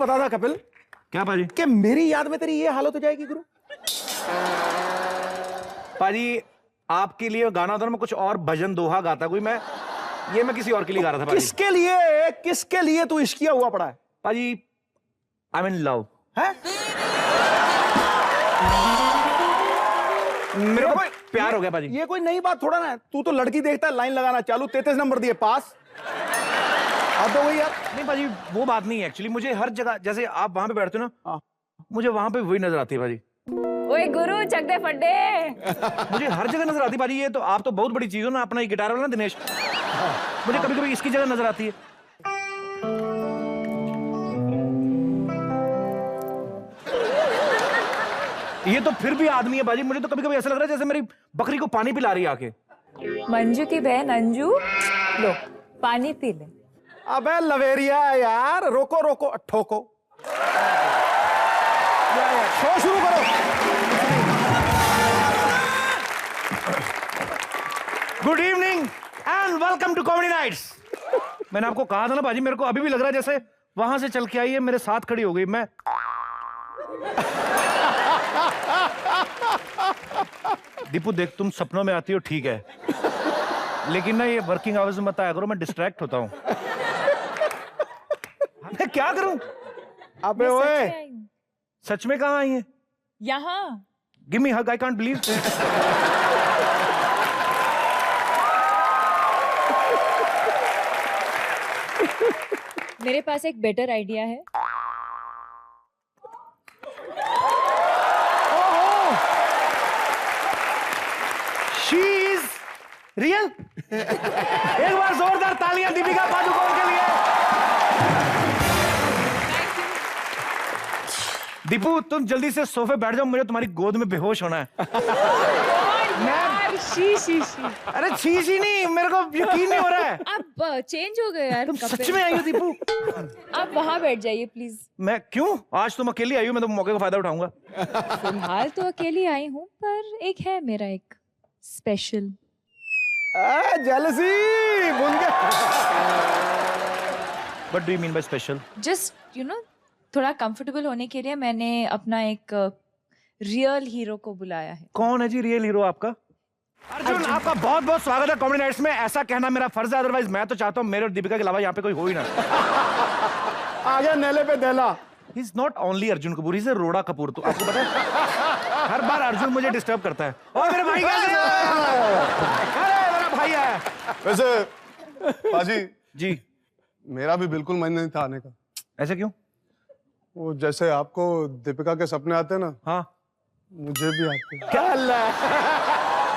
पता था कपिल। क्या पाजी? कि मेरी याद में तेरी ये हालत हो जाएगी गुरु। पाजी आपके लिए गाना था ना, मैं कुछ और भजन दोहा गाता कोई, मैं किसी और के लिए गा रहा था पाजी। किसके लिए तू इश्किया हुआ पड़ा है पाजी? आई एम इन लव है? मेरे को प्यार हो गया पाजी। ये कोई नई बात थोड़ा ना है। तू तो लड़की देखता है लाइन लगाना चालू, 33 नंबर दिए पास। अब तो वही यार। नहीं पाजी वो बात नहीं है एक्चुअली, मुझे हर जगह जैसे आप वहां पे बैठते हो ना, मुझे वहां पे वही नजर आती है पाजी। ओए गुरु चक दे फड्डे। मुझे हर जगह नजर आती है पाजी। ये तो आप तो बहुत बड़ी चीज हो ना, अपना ये गिटार वाला ना दिनेश, मुझे कभी कभी इसकी जगह नजर आती है। ये तो फिर भी आदमी है बाजी, मुझे तो कभी कभी ऐसा लग रहा है जैसे मेरी बकरी को पानी पिला रही है आके। मंजू की बहन अंजू, लो पानी पी ले। अबे लवेरिया यार, रोको रोको ठोको। शो शुरू करो। Good evening and welcome to comedy nights. मैंने आपको कहा था ना बाजी, मेरे को अभी भी लग रहा है जैसे वहां से चल के आई है, मेरे साथ खड़ी हो गई। मैं दीपू देख, तुम सपनों में आती हो ठीक है, लेकिन ना ये वर्किंग आवर्स में मत आया करो, मैं डिस्ट्रैक्ट होता हूँ। मैं क्या करूं? अबे ओए, सच में कहाँ आई है? यहाँ। Give me hug, I can't believe. मेरे पास एक बेटर आइडिया है। She is real. एक बार जोरदार तालियां दीपिका पादुकोण के लिए। दीपू तुम जल्दी से सोफे बैठ जाओ, मुझे तुम्हारी गोद में बेहोश होना है। शी। अरे छी नहीं, मेरे को यकीन नहीं हो रहा है। अब चेंज हो गए यार। तुम सच में आई हो दीपू? आप वहाँ बैठ जाइए प्लीज। मैं क्यों? आज तुम अकेली आई हो, मैं तो मौके का फायदा उठाऊंगा। फिलहाल तो अकेली आई हूँ, पर एक है मेरा एक स्पेशल। जेलसी भूल गया। What do you mean by special? Just you know थोड़ा कंफर्टेबल होने के लिए मैंने अपना एक रियल हीरो को बुलाया है। कौन है जी रियल हीरो आपका? अर्जुन, आपका बहुत बहुत स्वागत है कॉमेडी नाइट्स में। ऐसा कहना मेरा फर्ज है, अदरवाइज मैं तो चाहता हूँ मेरे और दीपिका के अलावा यहाँ पे कोई हो ही ना। आ गया नेले पे देला। He is not only Arjun Kapoor, he is रोड़ा कपूर। तो आपको पता है हर बार अर्जुन मुझे डिस्टर्ब करता है। ओ मेरे भाई कैसे हो? अरे मेरा भाई है। वैसे पाजी जी मेरा भी बिल्कुल मन नहीं था आने का। ऐसे क्यों? वो जैसे आपको दीपिका के सपने आते हैं ना, हाँ मुझे भी आते हैं। क्या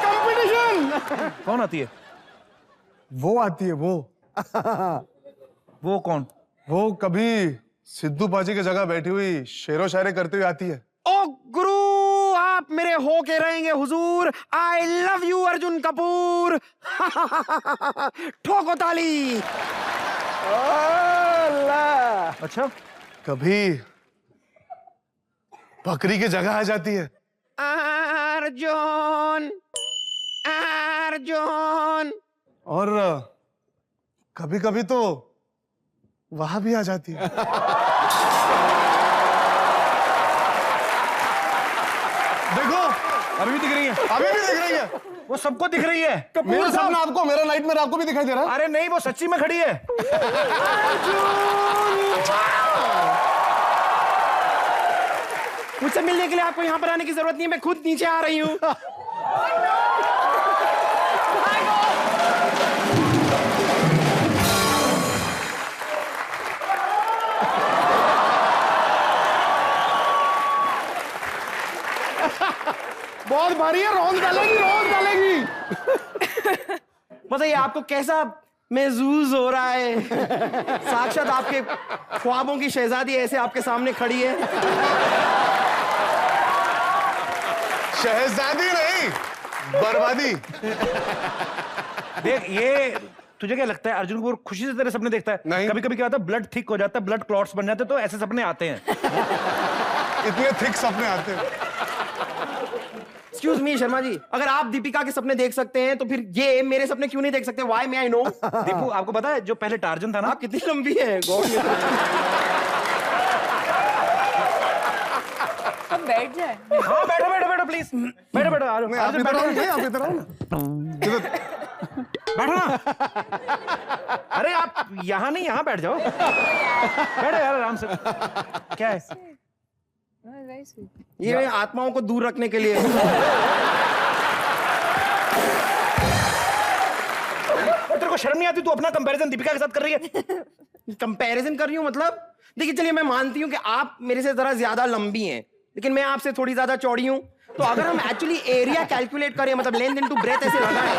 कंपटीशन? कौन आती है? वो आती है वो। वो कौन? वो कभी सिद्धू पाजी की जगह बैठी हुई शेरो शायरी करती हुई आती है। ओ गुरु, आप मेरे हो के रहेंगे हुजूर। I love you Arjun Kapoor. ठोको ताली। अच्छा कभी बकरी की जगह आ जाती है। अर्जुन अर्जुन। और कभी कभी तो वहां भी आ जाती है। देखो अभी भी दिख रही है। अभी भी दिख रही है। वो सबको दिख रही है। मेरा सपना आपको, मेरा नाइटमेयर आपको भी दिखाई दे रहा है। अरे नहीं, वो सच्ची में खड़ी है। मुझसे मिलने के लिए आपको यहाँ पर आने की जरूरत नहीं है, मैं खुद नीचे आ रही हूँ। बहुत भारी है, रोज डालेगी। बताइए आपको कैसा महसूस हो रहा है? साक्षात आपके ख्वाबों की शहजादी ऐसे आपके सामने खड़ी है। शहजादी नहीं, बर्बादी। देख ये तुझे क्या लगता है अर्जुन कपूर खुशी से तेरे सपने देखता है? नहीं। कभी कभी क्या होता है, ब्लड थिक हो जाता है, ब्लड क्लॉट्स बन जाते हैं, तो ऐसे सपने आते हैं। इतने थिक सपने आते हैं। एक्सक्यूज मी शर्मा जी, अगर आप दीपिका के सपने देख सकते हैं तो फिर ये मेरे सपने क्यों नहीं देख सकते? Why may I know? Deepu आपको पता है जो पहले टार्जन था ना, आप कितनी लंबी है? गॉड। बैठ जाए? हाँ बैठो बैठो बैठो प्लीज, बैठो बैठो आ जाओ, मैं आप अर्जुन, इधर बैठो आओ, मैं आप इधर आओ ना। इधर बैठो ना। अरे आप यहाँ नहीं, यहाँ बैठ जाओ, बैठो यार आराम से। क्या है? Very sweet. ये आत्माओं को दूर रखने के लिए। और तेरे को शर्म नहीं आती? तू अपना कंपैरिजन दीपिका के साथ कर रही है। कंपैरिजन कर रही हूँ मतलब? देखिए चलिए मैं मानती हूँ कि आप मेरे से जरा ज्यादा लंबी हैं, लेकिन मैं आपसे थोड़ी ज्यादा चौड़ी हूँ। तो अगर हम एक्चुअली एरिया कैलकुलेट करें, मतलब लेंथ इनटू ब्रेथ ऐसे लगाएं,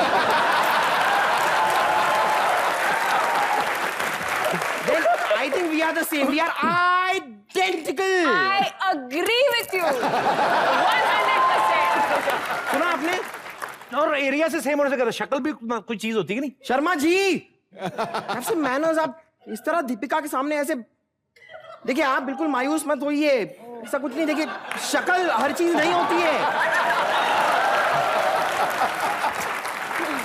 then I think we are the same. We are identical. I agree with you. 100%. सुना आपने? और एरिया से सेम होने से कहता, शक्ल भी कोई चीज होती है कि नहीं? शर्मा जी, आपसे मैनर्स, आप इस तरह दीपिका के सामने ऐसे, देखिए आप बिल्कुल मायूस मत होइए, ऐसा कुछ नहीं। देखिए शक्ल हर चीज नहीं होती है,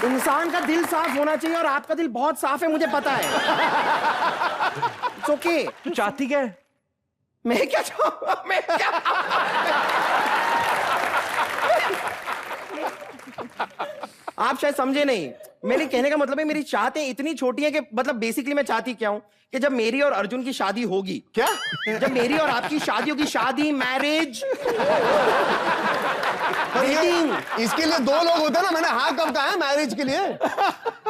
इंसान का दिल साफ होना चाहिए, और आपका दिल बहुत साफ है, मुझे पता है। It's okay. तू चाहती क्या है? मैं क्या चाहूँ? मैं क्या? आप शायद समझे नहीं, मेरे कहने का मतलब है मेरी चाहतें इतनी छोटी हैं कि मतलब बेसिकली मैं चाहती क्या हूं कि जब मेरी और अर्जुन की शादी होगी, क्या? जब मेरी और आपकी शादी होगी, शादी, मैरिज, इसके लिए 2 लोग होते हैं ना, मैंने हाँ कब कहा है मैरिज के लिए?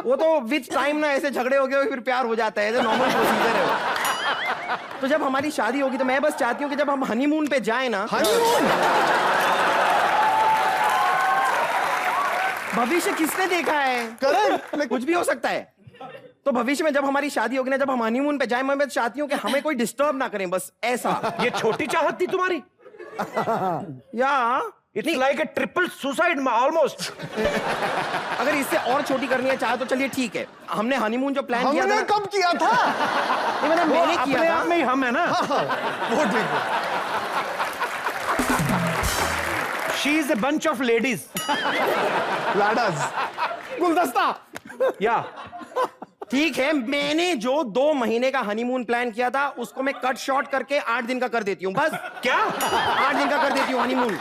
वो तो विथ टाइम ना ऐसे झगड़े हो गए फिर प्यार हो जाता है, ऐसे नॉर्मल प्रोसीजर है। तो जब हमारी शादी होगी तो मैं बस चाहती हूँ कि जब हम हनीमून पे जाए ना, हनीमून? भविष्य किसने देखा है? करेक्ट, कुछ भी हो सकता है। तो भविष्य में जब हमारी शादी होगी ना, जब हम हनीमून पे जाए, मैं बस चाहती हूँ कि हमें कोई डिस्टर्ब ना करें, बस ऐसा। ये छोटी चाहत थी तुम्हारी? या it's like a triple suicide almost. अगर इससे और छोटी करनी है चाहे तो चलिए ठीक है। हमने हनीमून जो प्लान किया था हमने ना, कब किया था? ये मतलब मैंने अपने किया आप था। में ही हम है ना। वो ठीक है। She is a bunch of ladies. लाडस, गुलदस्ता। या ठीक है, मैंने जो 2 महीने का हनीमून प्लान किया था उसको मैं कट शॉर्ट करके 8 दिन का कर देती हूँ, बस। क्या? 8 दिन का कर देती हूँ हनीमून।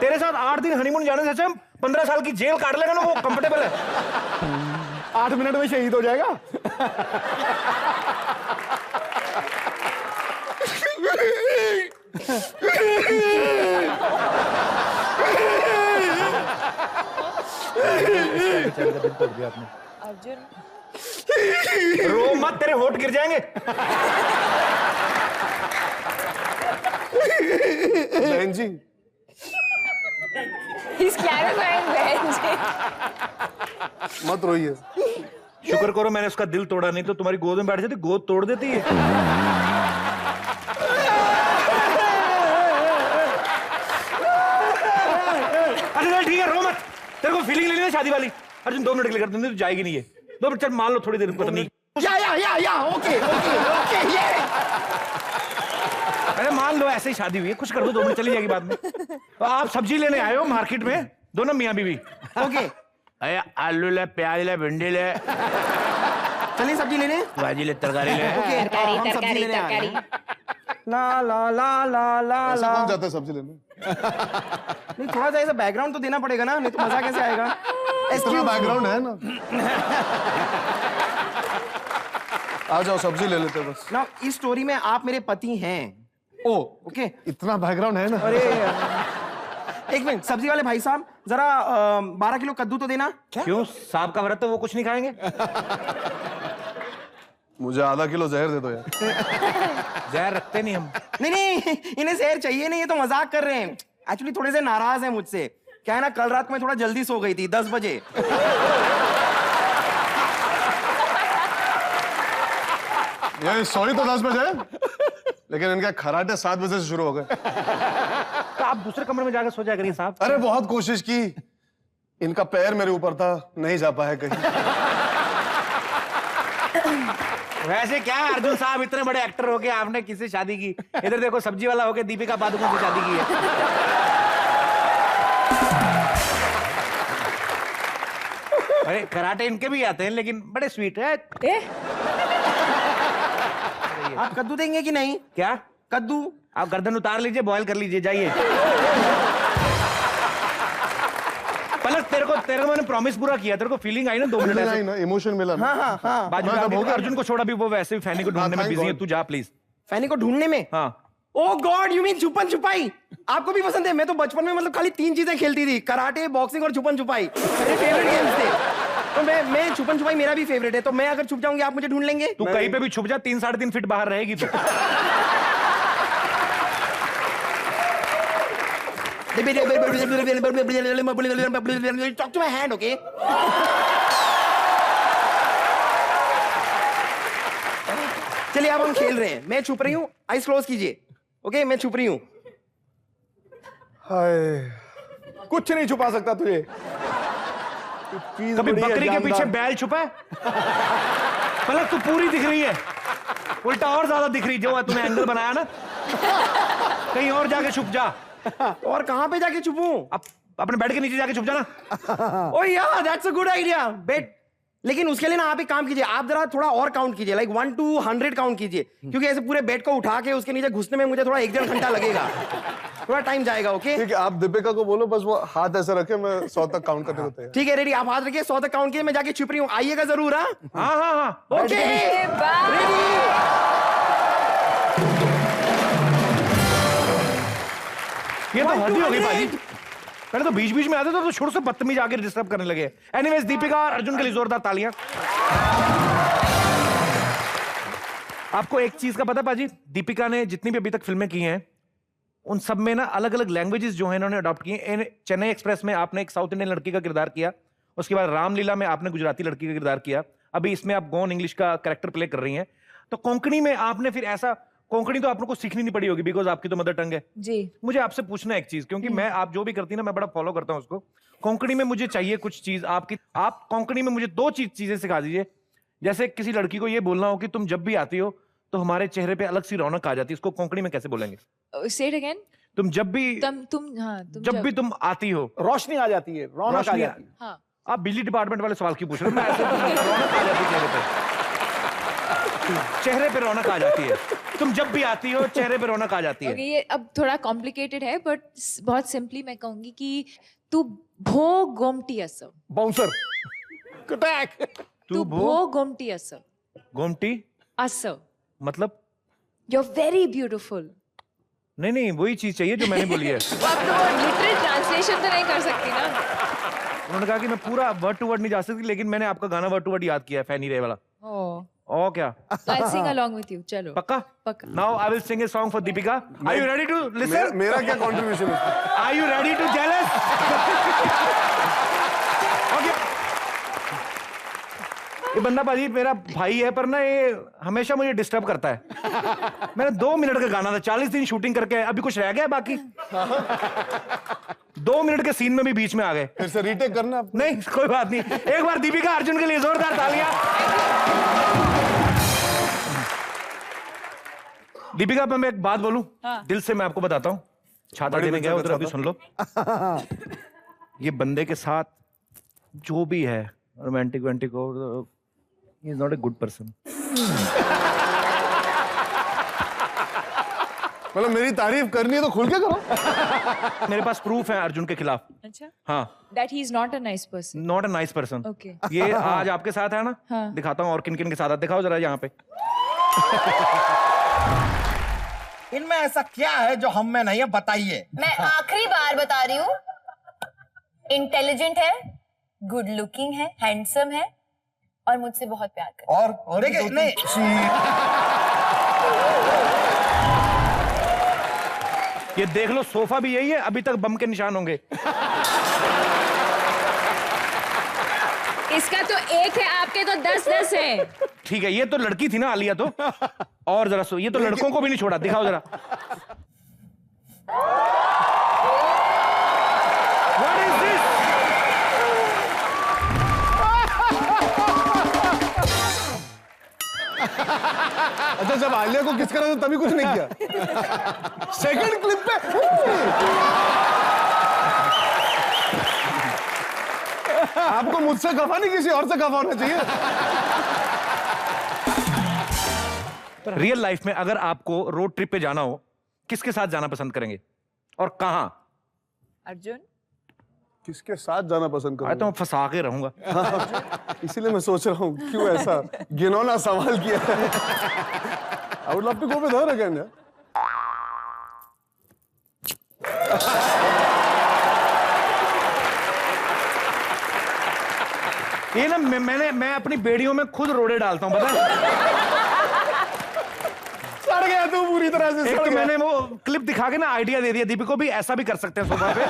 तेरे साथ 8 दिन हनीमून जाने से अच्छा 15 साल की जेल काट लेगा ना, वो कंफर्टेबल है। 8 मिनट में शहीद हो जाएगा। अर्जुन, रो मत, तेरे होठ गिर जाएंगे। बहन जी, he's clarifying बहन जी। मत रोइए। शुक्र करो मैंने उसका दिल तोड़ा, नहीं तो तुम्हारी गोद में बैठ जाती, गोद तोड़ देती है। अच्छा चल ठीक है, रो मत। तेरे को फीलिंग लेनी है शादी वाली? अर्जुन 2 मिनट के लिए कर दूंगी, तो जाएगी नहीं ये। 2 मिनट चल मान लो, थोड़ी देर को नहीं। या ओके ओके ये। अरे मान लो ऐसे ही शादी हुई है, कुछ कर दो, 2 मिनट चली जाएगी बाद में। तो आप सब्जी लेने आए हो मार्केट में, दोनों मियाँ बीवी। ओके, अरे आलू ले, प्याज ले, भिंडी ले, चलिए सब्जी लेने। भाजी ले, तरकारी ले। ओके, हम सब्जी लेने आ रहे हैं। ला ला ला ला ला ऐसे ला। कौन जाता है सब्जी लेने? नहीं, थोड़ा सा ऐसा बैकग्राउंड तो देना पड़ेगा ना, नहीं तो मजा कैसे आएगा? इतना बैकग्राउंड है ना। आ जाओ सब्जी ले लेते हैं बस। ना, इस स्टोरी में आप मेरे पति हैं। ओ, ओके, इतना बैकग्राउंड है ना। अरे एक मिनट, सब्जी वाले भाई साहब जरा 12 किलो कद्दू तो देना। क्यों? सांप का व्रत है, वो कुछ नहीं खाएंगे? मुझे आधा किलो जहर दे दो यार। जहर रखते नहीं हम। नहीं नहीं, इन्हें शहर चाहिए नहीं, ये तो मजाक कर रहे हैं। एक्चुअली थोड़े से नाराज हैं मुझसे। क्या है ना, कल रात में थोड़ा जल्दी सो गई थी, 10 बजे। ये सॉरी तो 10 बजे, लेकिन इनका खराटे 7 बजे से शुरू हो गए। तो आप दूसरे कमरे में जाकर सो जाया करिए साहब। अरे बहुत कोशिश की, इनका पैर मेरे ऊपर था, नहीं जा पाया कहीं। वैसे क्या अर्जुन साहब, इतने बड़े एक्टर होके आपने किससे शादी की? इधर देखो, सब्जी वाला होके दीपिका पादुकोण से शादी की है। अरे कराटे इनके भी आते हैं, लेकिन बड़े स्वीट है। आप कद्दू देंगे कि नहीं? क्या? कद्दू। आप गर्दन उतार लीजिए, बॉयल कर लीजिए, जाइए। पलक तेरे को मैंने प्रॉमिस पूरा किया, तेरे को फीलिंग आई ना 2 मिनट ऐसे? ना इमोशन मिला ना। हाँ। बाजू में आके अर्जुन को छोड़ा भी, वो वैसे भी फैनी को ढूंढने में thank बिजी है, God. तू जा प्लीज। फैनी को ढूंढने में? हाँ। ओ गॉड, यू मीन छुपन छुपाई? आपको भी पसंद है? मैं तो बचपन में मतलब खाली 3 चीजें खेलती थी, कराटे, बॉक्सिंग और छुपन छुपाई। मेरे फेवरेट गेम्स थे। तो मैं छुपन छुपाई मेरा भी फेवरेट है। तो मैं अगर छुप जाऊंगी, आप मुझे ढूंढ लेंगे? तू कहीं पे भी छुप जा, 3-3.5 फीट बाहर रहेगी तू। Talk to my hand, okay? चलिए अब हम खेल रहे हैं। मैं छुप रही हूँ, आइस क्लोज कीजिए। ओके, मैं छुप रही हूँ। हाय, कुछ नहीं छुपा सकता तुझे। कभी बकरी के पीछे बैल छुपा है? पलक तू पूरी दिख रही है, उल्टा और ज्यादा दिख रही, जो तूने एंगल बनाया ना। कहीं और जाके छुप जा। और कहाँ पे जाके छुपूं? अपने बेड के नीचे जाके छुप जाना। ओह यार, that's a good idea. Bed, लेकिन उसके लिए ना आप एक काम कीजिए, आप जरा थोड़ा और काउंट कीजिए, लाइक 1 to 100 काउंट कीजिए, क्योंकि ऐसे पूरे बेड को उठा के उसके नीचे घुसने में मुझे थोड़ा 1-1.5 घंटा लगेगा, थोड़ा टाइम जाएगा। ओके ठीक है, आप दीपिका को बोलो बस वो हाथ ऐसे रखे, मैं 100 तक काउंट करने को तैयार। ठीक है, रेडी? आप हाथ रखिए, 100 तक काउंट कीजिए, मैं जाके छुप रही हूँ, आइएगा जरूर। हाँ। ओके, ये तो हद ही हो गई भाई। पहले तो बीच बीच में आते तो शुरू से बदतमीज आके डिस्टर्ब करने लगे। एनीवेज, दीपिका और अर्जुन के लिए जोरदार तालियां। आपको एक चीज का पता पाजी, दीपिका ने जितनी भी अभी तक फिल्में की हैं उन सब में ना अलग अलग लैंग्वेजेस जो है इन्होंने अडॉप्ट की हैं। चेन्नई एक्सप्रेस में आपने एक साउथ इंडियन लड़की का किरदार किया, उसके बाद रामलीला में आपने गुजराती लड़की का किरदार किया, अभी इसमें आप गोन इंग्लिश का कैरेक्टर प्ले कर रही हैं। तो कोंकणी में आपने फिर ऐसा, कोंकणी तो आपको सीखनी नहीं पड़ी होगी बिकॉज आपकी तो मदर टंग है जी। मुझे आपसे पूछना है एक चीज, क्योंकि मैं आप जो भी करती ना मैं बड़ा फॉलो करता हूं उसको। कोंकणी में मुझे चाहिए कुछ चीज आपकी, आप कोंकणी में मुझे 2 चीजें सिखा दीजिए। जैसे किसी लड़की को ये बोलना हो कि तुम जब भी आती हो तो हमारे चेहरे पे अलग सी रौनक आ जाती है, इसको कोंकणी में कैसे बोलेंगे? से इट अगेन। तुम जब भी जब भी तुम आती हो रोशनी आ जाती है, रौनक आ रोशनी जाती है। हाँ। आप बिजली डिपार्टमेंट वाले सवाल क्यों पूछ रहे हो? मैं ऐसे रौनक आ जाती है चेहरे पे, चेहरे पे रौनक आ जाती है। तुम जब भी आती हो चेहरे पे रौनक आ जाती है। Okay, ये अब थोड़ा कॉम्प्लिकेटेड है बट बहुत सिंपली मैं कहूंगी कि तू भो गोमटी असो। बाउंसर कटैक। तू भो गोमटी असो। गोमटी असो मतलब? You are very beautiful. नहीं वही चीज चाहिए जो मैंने बोली है। अब तो लिटरल ट्रांसलेशन तो नहीं कर सकती ना। उन्होंने कहा कि मैं पूरा वर्ड टू वर्ड नहीं जा सकती, लेकिन मैंने आपका गाना वर्ड टू वर्ड याद किया है, फैनी रे वाला। ओ क्या? I'll sing along with you. चलो। पक्का? पक्का। Now I will sing a song for Deepika. Are you ready to listen? मेरा क्या कंट्रीब्यूशन है? Are you ready to jealous? Okay. ये बंदा बाजी मेरा भाई है, पर ना ये हमेशा मुझे डिस्टर्ब करता है। मैंने 2 मिनट का गाना था, 40 दिन शूटिंग करके अभी कुछ रह गया बाकी? 2 मिनट के सीन में भी बीच में आ गए। फिर से रीटेक करना? नहीं कोई बात नहीं, एक बार दीपिका अर्जुन के लिए जोरदार तालियां। दीपिका पे मैं एक बात बोलूं, दिल से मैं आपको बताता हूं, छाता देने गया उधर, अभी सुन लो। ये बंदे के साथ जो भी है romantic वेंटिक, he is not a good person. मतलब मेरी तारीफ करनी है तो खुल के करो। मेरे पास प्रूफ है अर्जुन के खिलाफ। अच्छा। हाँ, That he is not a nice person. Not a nice person. Okay. ये आज आपके साथ है ना? हाँ। दिखाता हूँ और किन किन के साथ है, दिखाओ जरा यहाँ पे। इनमें ऐसा क्या है जो हम में नहीं है, बताइए। मैं आखिरी बार बता रही हूँ, इंटेलिजेंट है, गुड लुकिंग है, हैंडसम है और मुझसे बहुत प्यार करता है। और देखिए नहीं, ये देख लो, सोफा भी यही है, अभी तक बम के निशान होंगे। इसका तो 1 है, आपके तो 10-10 है। ठीक है, ये तो लड़की थी ना आलिया तो। और जरा सो, ये तो लड़कों को भी नहीं छोड़ा, दिखाओ जरा। What is this? अच्छा, जब आलिया को किस करा तभी कुछ नहीं किया। सेकंड क्लिप पे आपको मुझसे खफा नहीं, किसी और से खफा होना चाहिए। रियल लाइफ में अगर आपको रोड ट्रिप पे जाना हो, किसके साथ जाना पसंद करेंगे और कहां? अर्जुन, किसके साथ जाना पसंद तो करूंगा? मैं फंसा के रहूंगा। इसीलिए मैं सोच रहा हूँ क्यों ऐसा घिनौना सवाल किया है। I would love to go with her again. ये ना मैं अपनी बेड़ियों में खुद रोड़े डालता हूं, पता है? सड़ गया तू पूरी तरह से। एक सड़ तो गया। मैंने वो क्लिप दिखा के ना आइडिया दे दिया, दीपिका को भी ऐसा भी कर सकते हैं सोफा पे।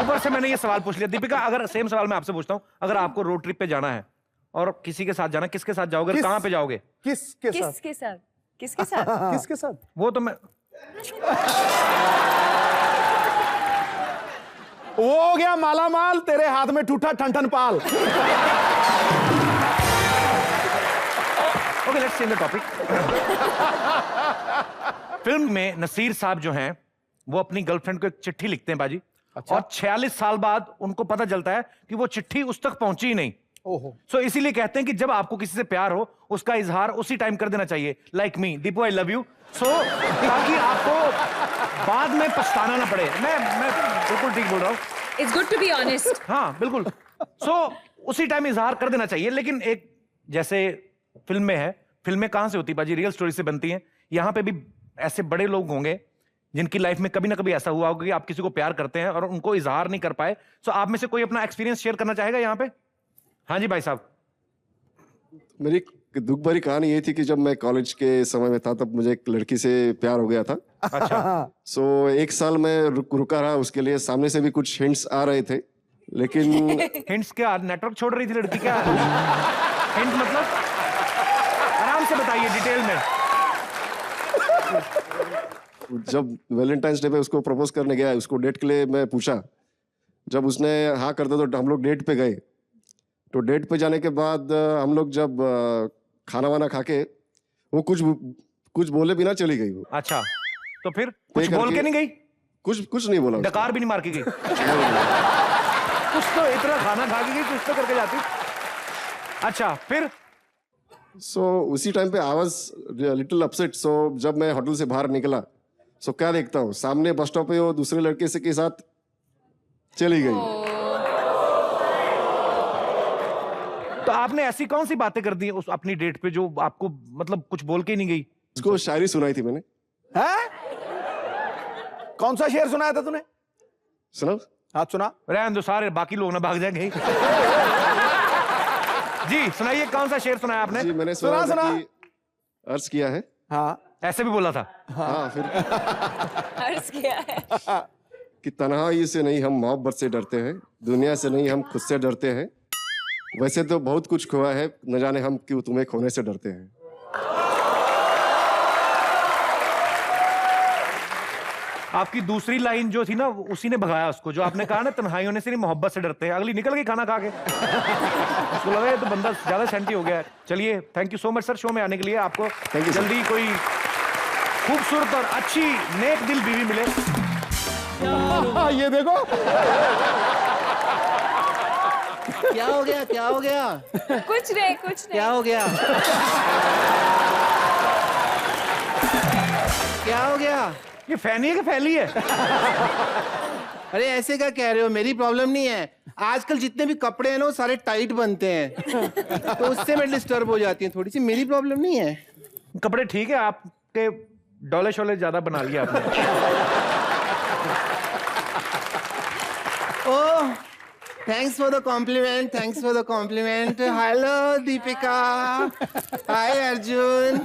ऊपर से मैंने ये सवाल पूछ लिया। दीपिका, अगर सेम सवाल मैं आपसे पूछता हूं, अगर आपको रोड ट्रिप पे जाना है और किसी के साथ जाना, किसके साथ जाओगे, कहां पे जाओगे? किसके साथ? किसके साथ? किसके साथ? किसके साथ? वो तो मैं वो हो गया माला माल, तेरे हाथ में ठूठा ठन पाल। Okay, let's change the topic. Film में नसीर साहब जो हैं वो अपनी गर्लफ्रेंड को एक चिट्ठी लिखते हैं बाजी। और 46 साल बाद उनको पता चलता है कि वो चिट्ठी उस तक पहुंची ही नहीं। ओहो। सो इसीलिए कहते हैं कि जब आपको किसी से प्यार हो, उसका इजहार उसी टाइम कर देना चाहिए। Like me, Deepu I love you. So ताकि आपको बाद में पछताना ना पड़े। मैं बिल्कुल ठीक बोल रहा हूँ। It's good to be honest. हाँ बिल्कुल। सो उसी टाइम इजहार कर देना चाहिए। लेकिन एक जैसे फिल्म में है, फिल्में कहां से होती है बाजी? रियल स्टोरी से बनती हैं। यहां पे भी ऐसे बड़े लोग होंगे जिनकी लाइफ में कभी ना कभी ऐसा हुआ होगा कि आप किसी को प्यार करते हैं और उनको इजहार नहीं कर पाए। सो आप में से कोई अपना एक्सपीरियंस शेयर करना चाहेगा यहाँ पे? हाँ जी भाई साहब। मेरी दुख भरी कहानी ये थी कि जब मैं कॉलेज के समय में था तब मुझे एक लड़की से प्यार हो गया था। अच्छा। सो एक साल मैं रुका रहा उसके लिए। सामने से भी कुछ हिंट्स आ रहे थे, लेकिन हिंट्स क्या? नेटवर्क छोड़ रही थी लड़की क्या? हिंट मतलब आराम से बताइए डिटेल में। जब वैलेंटाइंस डे पे उसको प्रपोज करने गया, उसको डेट के लिए मैं पूछा। जब उसने हाँ कर दिया तो हम लोग डेट पे गए। तो डेट पे जाने के बाद हम लोग जब खाना वाना खा के, वो कुछ बोले बिना चली गई। वो अच्छा, तो फिर कुछ बोल के नहीं गई? कुछ नहीं बोला। डकार भी नहीं मार के गई? कुछ तो इतना खाना खा के गई, कुछ तो करके जाती। अच्छा, फिर? उसी टाइम पे आई वाज लिटिल अपसेट। जब मैं होटल से बाहर निकला, क्या देखता हूँ सामने बस स्टॉप पे वो दूसरे लड़के से के साथ चली गई। तो आपने ऐसी कौन सी बातें कर दी उस अपनी डेट पे जो आपको मतलब कुछ बोल के नहीं गई? उसको शायरी सुनाई थी मैंने। है? कौन सा शेर सुनाया था तूने? सुना? हाँ सुना। रहने दो, सारे बाकी लोग ना भाग जाएंगे। जी सुनाइए, कौन सा शेर सुनाया आपने? जी मैंने सुना कि अर्ज किया है। हाँ ऐसे भी बोला था? हाँ फिर अर्ज किया है कि तन्हाई से नहीं हम मोहब्बत से डरते हैं, दुनिया से नहीं हम खुद से डरते हैं, वैसे तो बहुत कुछ खोया है, न जाने हम क्यों तुम्हें खोने से डरते हैं। आपकी दूसरी लाइन जो थी ना, उसी ने भगाया उसको। जो आपने कहा ना तन्हाई होने से नहीं मोहब्बत से डरते हैं, अगली निकल गई खाना खा के। उसको लगा ये तो बंदा ज्यादा सेंटी हो गया है। चलिए, thank you so much sir show में आने के लिए। आपको Thank you, sir. जल्दी कोई खूबसूरत और अच्छी नेक दिल बीवी मिले। ये देखो क्या हो गया? क्या हो गया? कुछ नहीं, कुछ नहीं। क्या हो गया? क्या हो गया? ये फैनी है कि फैली है? अरे ऐसे क्या कह रहे हो? मेरी प्रॉब्लम नहीं है। आजकल जितने भी कपड़े हैं ना वो सारे टाइट बनते हैं, तो उससे मैं डिस्टर्ब हो जाती हूँ थोड़ी सी। मेरी प्रॉब्लम नहीं है। कपड़े ठीक है, आपके डोले शोले ज्यादा बना लिया आपने। Oh, thanks for the compliment, thanks for the compliment. Hello Deepika. Hi Arjun.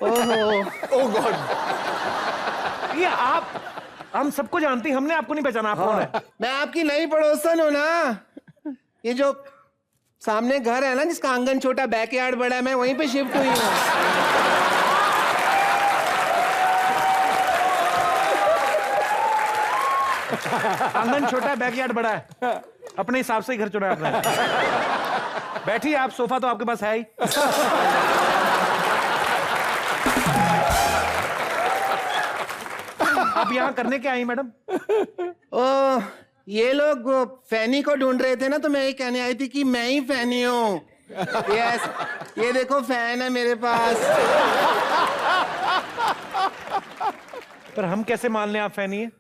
ओहो, ओह गॉड। ये आप, हम सबको जानते हैं, हमने आपको नहीं पहचाना। आप कौन है? मैं आपकी नई पड़ोसन हूँ ना। ये जो सामने घर है ना, जिसका आंगन छोटा बैकयार्ड बड़ा है, मैं वहीं पे शिफ्ट हुई हूँ। आंगन छोटा है, बैकयार्ड बड़ा है। अपने हिसाब से ही घर चुना है आपने। बैठिए आप, सोफा तो आपके पास है ही। आप यहाँ करने क्या आई मैडम? ओह, ये लोग फैनी को ढूंढ रहे थे ना, तो मैं ये कहने आई थी कि मैं ही फैनी हूँ। यस, ये देखो फैन है मेरे पास। पर हम कैसे मान लें आप फैनी है?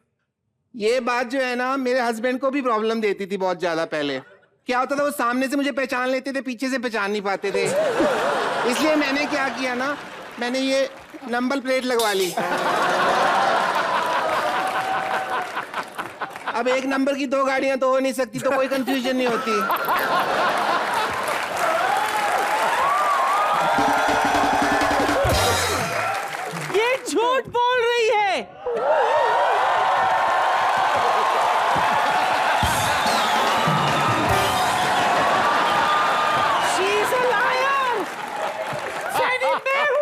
ये बात जो है ना, मेरे हस्बैंड को भी प्रॉब्लम देती थी बहुत ज्यादा पहले। क्या होता था, वो सामने से मुझे पहचान लेते थे, पीछे से पहचान नहीं पाते थे। इसलिए मैंने क्या किया ना, मैंने ये नंबर प्लेट लगवा ली। अब एक नंबर की 2 गाड़ियां तो हो नहीं सकती, तो कोई कंफ्यूजन नहीं होती। ये झूठ बोल रही है। She's a liar. फैनी मैं हूँ।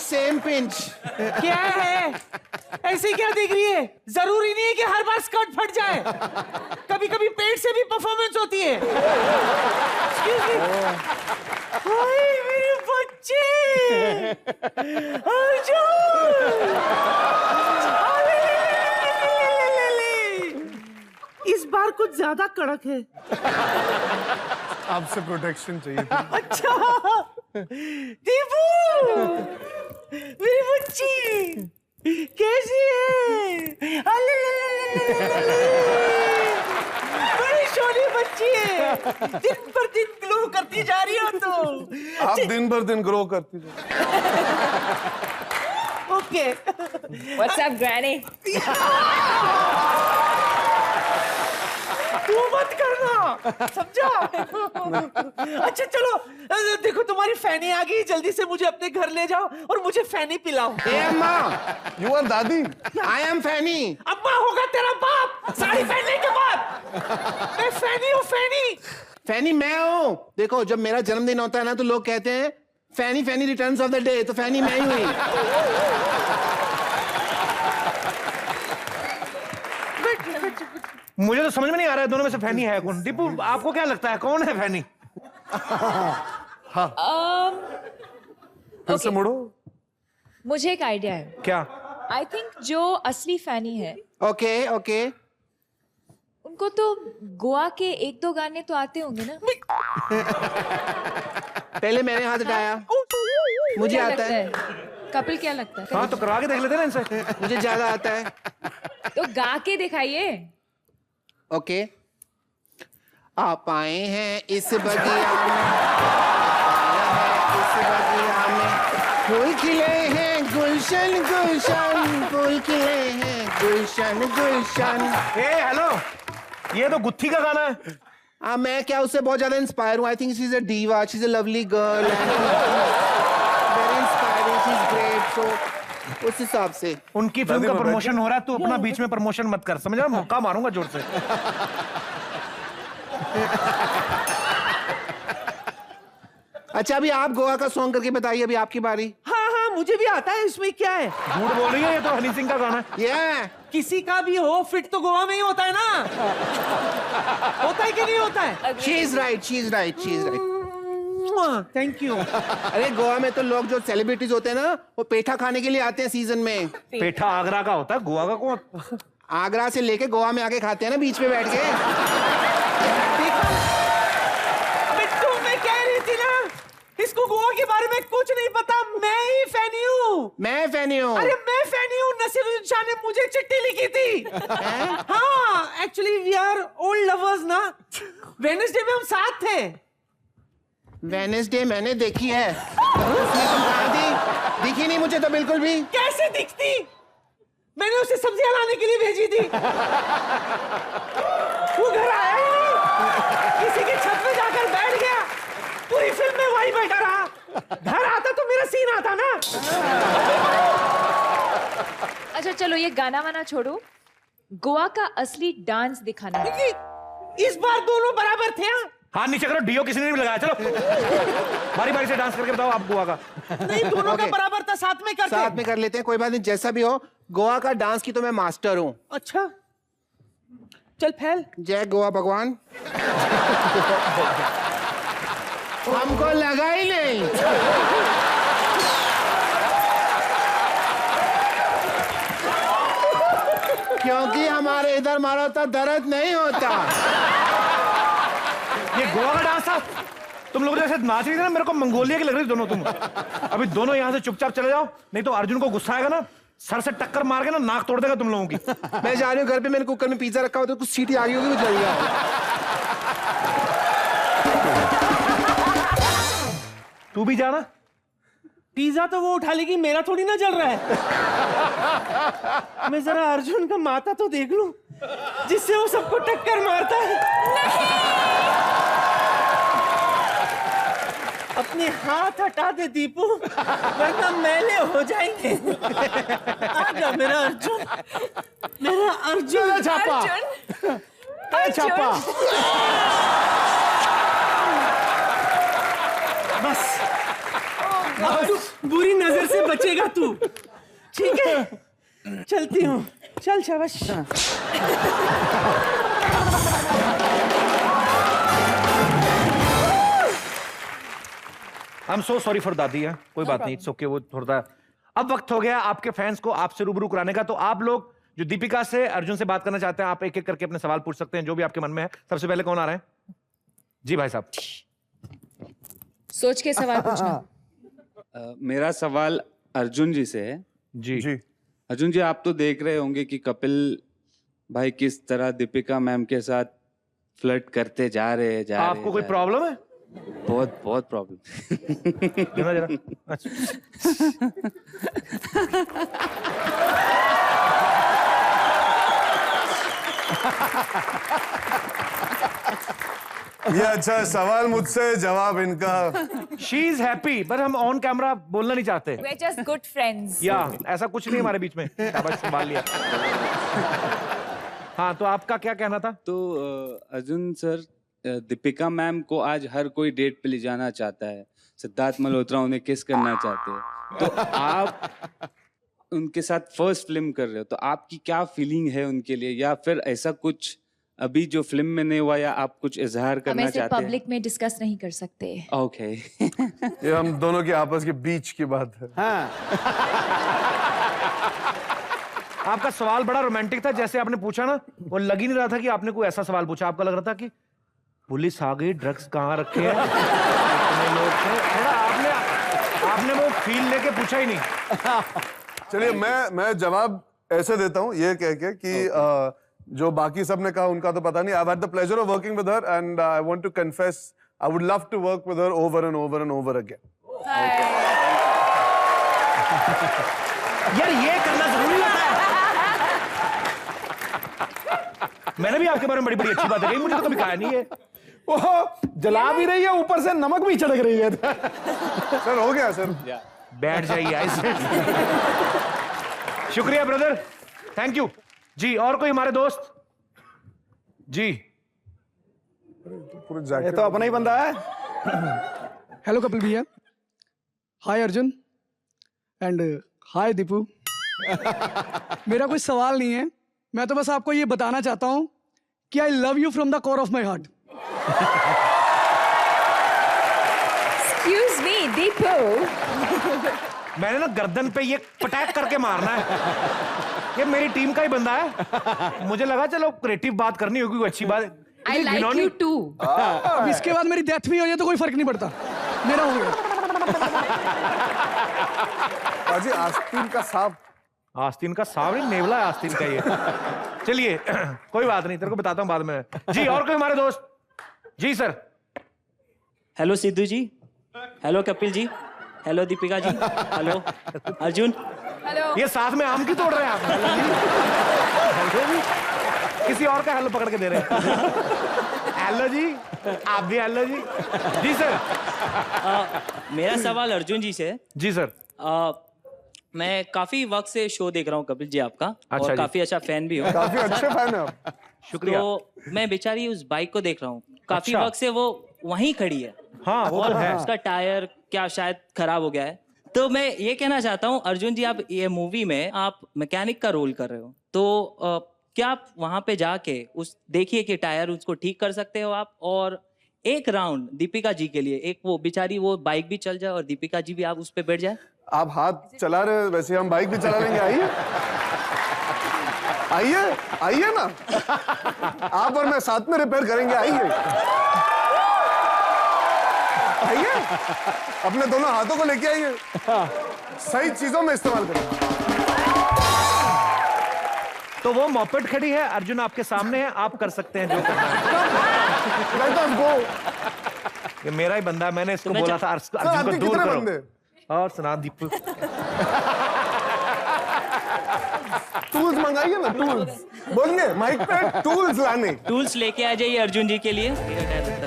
Same pinch. क्या है? ऐसे क्या देख रही है? जरूरी नहीं है कि हर बार स्कर्ट फट जाए। कभी कभी पेट से भी परफॉर्मेंस होती है। Excuse me. हाय मेरे बच्चे, अर्जुन। इस बार कुछ ज्यादा कड़क है। आपसे प्रोटेक्शन चाहिए था। अच्छा दीपू, मेरी बच्ची कैसी है? बड़ी सोनी बच्ची है, दिन पर दिन ग्लो करती जा रही हो तो। आप दिन भर दिन ग्रो करती जाओ। ओके। What's up, Granny? तू मत करना, समझा? अच्छा चलो, देखो तुम्हारी फैनी आ गई, जल्दी से मुझे अपने घर ले जाओ और मुझे फैनी पिलाओ। ए अम्मा, यू आर दादी। आई एम फैनी। अम्मा होगा तेरा बाप साड़ी पहनने के बाद। मैं फैनी हूँ, फैनी। फैनी मैं हूँ। देखो, जब मेरा जन्मदिन होता है ना, तो लोग कहते हैं फैनी फैनी रिटर्न्स ऑफ द डे, तो फैनी मैं ही हुई। मुझे तो समझ में नहीं आ रहा है दोनों में से फैनी है कौन। दीपू, आपको क्या लगता है कौन है फैनी? फिर से मुड़ो। मुझे एक आइडिया है। क्या? आई थिंक जो असली फैनी है ओके ओके। उनको तो गोवा के 1-2 गाने तो आते होंगे ना। पहले मैंने हाथ उठाया, मुझे क्या आता लगता है। है? कपिल क्या लगता है? हाँ तो करवा के देख लेते ना इनसे। मुझे ज्यादा आता है। तो गा के दिखाइए। ओके। आप आए हैं इस बगिया में, इस बगिया में फूल खिले हैं गुलशन गुलशन, फूल खिले हैं गुलशन गुलशन। ए हेलो, ये तो गुत्थी का गाना है। मैं क्या उससे बहुत ज्यादा इंस्पायर हूँ। I think she is a diva, she is a lovely girl, very inspiring, she is great. So उस हिसाब से उनकी फिल्म का प्रमोशन हो रहा है, तू अपना बीच में प्रमोशन मत कर, समझा? मौका मारूंगा जोर से। अच्छा, अभी आप गोवा का सॉन्ग करके बताइए, अभी आपकी बारी। हाँ हाँ, मुझे भी आता है, इसमें क्या है? झूठ बोल रही है, ये तो हनी सिंह का गाना है। ये किसी का भी हो, फिट तो गोवा में ही होता है ना। होता है कि नहीं होता है? She is right, she is right, she is right. Thank you. अरे गोवा में तो लोग जो सेलिब्रिटीज होते हैं ना, वो पेठा खाने के लिए आते हैं सीजन में। पेठा आगरा का होता है, गोवा का कौन? आगरा से लेके गोवा में आके खाते हैं ना, बीच में बैठ के। अबे तुम मैं कह रही थी ना, इसको गोवा के बारे में कुछ नहीं पता। मैं ही फैनी हूँ। मैं फैनी हूँ। अरे मैं फैनी हूँ, नसीरुद्दीन शाह ने मुझे चिट्ठी लिखी थी। हाँ, actually we are old lovers ना। वेडनेसडे में हम साथ थे। वेडनेसडे मैंने देखी है, उसमें तुम कहाँ थी? दिखी नहीं मुझे तो बिल्कुल भी। कैसे दिखती? मैंने उसे सब्जियां लाने के लिए भेजी थी। वो घर आया ही नहीं, किसी की छत पे जाकर बैठ गया, पूरी फिल्म में वहीं बैठा रहा। घर आता तो मेरा सीन आता ना। अच्छा चलो, ये गाना वाना छोड़ो, गोवा का असली डांस दिखाना है। इस बार दोनों बराबर थे। हाँ नीचे करो, डीओ किसी ने भी लगाया। चलो बारी बारी से डांस करके बताओ आप गोवा का। नहीं, दोनों का बराबर था, साथ में करते। साथ में कर लेते हैं, कोई बात नहीं, जैसा भी हो। गोवा का डांस की तो मैं मास्टर हूँ। अच्छा चल फैल। जय गोवा भगवान। हमको लगा ही नहीं। क्योंकि हमारे इधर मारो तो दर्द नहीं होता। ये गोवा का डांस था। तुम लोग जैसे नाच रही थी ना, मेरे को मंगोलिया की लग रही दोनों तुम। अभी दोनों यहाँ से चुपचाप चले जाओ, नहीं तो अर्जुन को गुस्सा आएगा ना, सर से टक्कर मार के ना नाक तोड़ देगा तुम लोगों की। मैं जा रही हूँ घर पे, मैंने कुकर में पिज्जा रखा हुआ तो कुछ सीटी आ गई होगी, वो जल गया। तू भी जाना। पिज्जा तो वो उठा लेगी, मेरा थोड़ी ना जल रहा है। मैं जरा अर्जुन का माथा तो देख लूं, जिससे वो सबको टक्कर मारता है। अपने हाथ हटा दे दीपू, वरना मैले हो जाएंगे। आजा मेरा अर्जुन, मेरा अर्जुन। छापा छापा। बस अब तू बुरी नजर से बचेगा तू, ठीक है? चलती हूँ, चल शाबाश। I am so sorry for दादी है, कोई बात नहीं, इट्स ओके। वो थोड़ा अब वक्त हो गया आपके फैंस को आपसे रूबरू कराने का। तो आप लोग जो दीपिका से अर्जुन से बात करना चाहते हैं, आप एक एक करके अपने सवाल पूछ सकते हैं जो भी आपके मन में है। सबसे पहले कौन आ रहा है? जी भाई साहब। सोच के सवाल पूछना। मेरा सवाल अर्जुन जी से है। जी अर्जुन जी, आप तो देख रहे होंगे कि कपिल भाई किस तरह दीपिका मैम के साथ फ्लर्ट करते जा रहे हैं। आपको कोई प्रॉब्लम है? बहुत बहुत प्रॉब्लम। जरा जरा। अच्छा। ये अच्छा सवाल मुझसे, जवाब इनका। शी इज हैप्पी, पर हम ऑन कैमरा बोलना नहीं चाहते। We're just good friends. या ऐसा कुछ नहीं हमारे बीच में। शाबाश, संभाल लिया। हाँ, तो आपका क्या कहना था? तो अर्जुन सर, दीपिका मैम को आज हर कोई डेट पे ले जाना चाहता है। सिद्धार्थ मल्होत्रा उन्हें किस करना चाहते हैं, तो आप उनके साथ फर्स्ट फिल्म कर रहे हो, तो आपकी क्या फीलिंग है उनके लिए, या फिर ऐसा कुछ अभी जो फिल्म में नहीं हुआ, या आप कुछ इजहार करना चाहते हैं? पब्लिक में डिस्कस नहीं कर सकते। ओके। ये हम दोनों के आपस के बीच की बात है। हाँ। आपका सवाल बड़ा रोमांटिक था, जैसे आपने पूछा ना, वो लग ही नहीं रहा था कि आपने कोई ऐसा सवाल पूछा। आपका लग रहा था कि पुलिस आ गई, ड्रग्स कहाँ रखे हैं, इतने लोग थे। थोड़ा आपने वो फील लेके पूछा ही नहीं। चलिए मैं जवाब ऐसे देता हूँ, ये कह के कि जो बाकी सब ने कहा उनका तो पता नहीं। I've had the pleasure of working with her and I want to confess I would love to work with her over and over and over again. यार ये करना जरूरी होता है। मैंने भी आपके बारे में बड़ी बड़ी अच्छी बातें कही, मुझे तो कभी कहा नहीं है। वो जला भी रही है, ऊपर से नमक भी छिड़क रही है। सर हो गया सर। बैठ जाइए ऐसे। शुक्रिया ब्रदर, थैंक यू जी। और कोई हमारे दोस्त? जी ये तो अपना ही बंदा है। हेलो कपिल भैया, हाय अर्जुन एंड हाय दीपू। मेरा कोई सवाल नहीं है, मैं तो बस आपको ये बताना चाहता हूं कि आई love you from the core of my heart. Excuse me, Deepu. मैंने ना गर्दन पे ये पटैक करके मारना है। ये मेरी टीम का ही बंदा है। मुझे लगा चलो क्रिएटिव बात करनी होगी, कोई अच्छी बात। I like you too। अब इसके बाद मेरी डेथ भी हो जाए तो कोई फर्क नहीं पड़ता, मेरा हो गया। बाजी आस्तीन का सांप। आस्तीन का सांप नहीं, नेवला है आस्तीन का ये। चलिए कोई बात नहीं, तेरे को बताता हूँ बाद में। जी और कोई हमारे दोस्त? जी सर। हेलो सिद्धू जी, hello Kapil ji, hello Deepika ji, hello Arjun. Hello. ये साथ में आम की तोड़ रहे हैं आप? हेलो जी, किसी और का हेलो पकड़ के दे रहे हैं। हेलो जी, आप भी हेलो जी। जी सर। मेरा सवाल अर्जुन जी से। जी सर। मैं काफी वक्त से शो देख रहा हूँ कपिल जी आपका, अच्छा और जी। काफी अच्छा फैन भी हूँ। काफी अच्छे फैन है आप। शुक्रिया। तो मैं बेचारी उस बाइक को देख रहा हूँ, काफी अच्छा। वक्त से वो वहीं खड़ी है। हाँ वो और तो है। उसका टायर क्या शायद खराब हो गया है। तो मैं ये कहना चाहता हूँ अर्जुन जी, आप ये मूवी में आप मैकेनिक का रोल कर रहे हो, तो क्या आप वहां पे जाके उस देखिए कि टायर उसको ठीक कर सकते हो आप, और एक राउंड दीपिका जी के लिए, एक वो बेचारी वो बाइक भी चल जाए और दीपिका जी भी आप उस पे बैठ जाए। आप हाथ चला रहे, वैसे हम बाइक भी चला लेंगे। आइए आइए आइए ना, आप और मैं साथ में रिपेयर करेंगे। आइए आइए, अपने दोनों हाथों को लेके आइए, सही चीजों में इस्तेमाल करें। तो वो मॉपेट खड़ी है, अर्जुन आपके सामने है, आप कर सकते हैं जो करना है। ये मेरा ही बंदा है, मैंने इसको बोला था अर्जुन को दूर करो। और सुना दीपू, टूल्स मंगाइए ना, टूल्स बोलिए माइक पे, टूल्स लाने। टूल्स लेके आ जाइए अर्जुन जी के लिए।